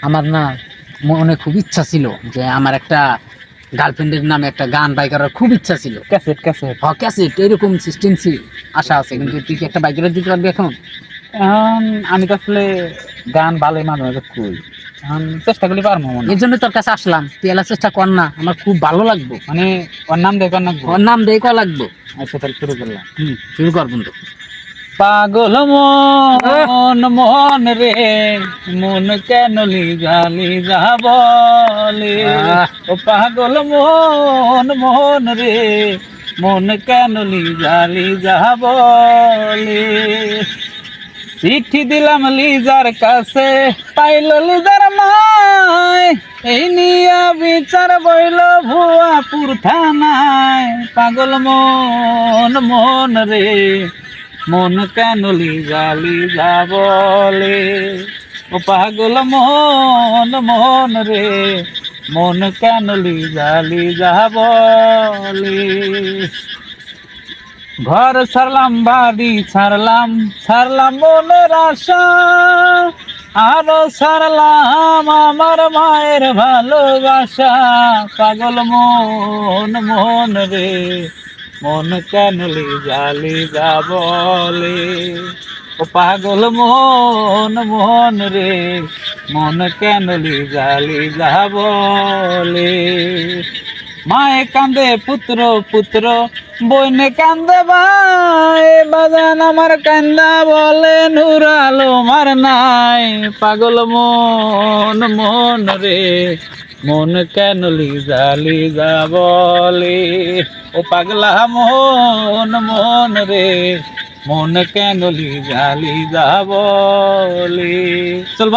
আমার না মনে খুব ইচ্ছা ছিল যে আমার একটা গার্লফ্রেন্ডের নামে একটা গান বাই করার খুব ইচ্ছা ছিল। ক্যাসেট ক্যাসেট ক্যাসেট এরকম সিস্টেম আশা আছে, কিন্তু তুই কি একটা বাইক করে দিতে পারবি এখন? এখন আমি তো আসলে গান ভালোই মাঝে মাঝে করি, এখন চেষ্টা করলে পারবো মনে হয়। এর জন্য তোর কাছে আসলাম, তুই এলা চেষ্টা কর না, আমার খুব ভালো লাগবে। মানে ওর নাম দেখো না। ওর নাম দিয়ে কয়া লাগবো। আচ্ছা তাহলে শুরু করলাম। শুরু কর বন্ধু। পাগল মন মন রে, মন কেন লিজালি যা বলে। ও পাগল মন মন রে, মন কেন লিজালি যা বলে। চিঠি দিলাম লিজার কাছে, পাইল লিজার মায়, এই নিয়া বিচার বইল ভুয়াপুর থানায়। পাগল মন মন রে, মন কেন লিজালি যা বলে। ও পাগল মন মন রে, মন কেন লিজালি যা বলে। ঘর ছাড়লাম বাড়ি ছাড়লাম, ছাড়লাম মনের আশা, আরো ছাড়লাম আমার মায়ের ভালোবাসা। পাগল মন মন রে, মন কেন লিজালি যা বলে। ও পাগল মন মন রে, মন কেন লিজালি যা বলে। মায়ে কান্দে পুত্র পুত্র, বইনে কান্দে ভাই, বাজান আমার কান্দা বলে নূর আলো মার নাই। পাগল মন মন রে, মন কেন লিজালি যা বলে। ও পাগলা মন মন রে, মন কেন লিজালি যা বলে। চল।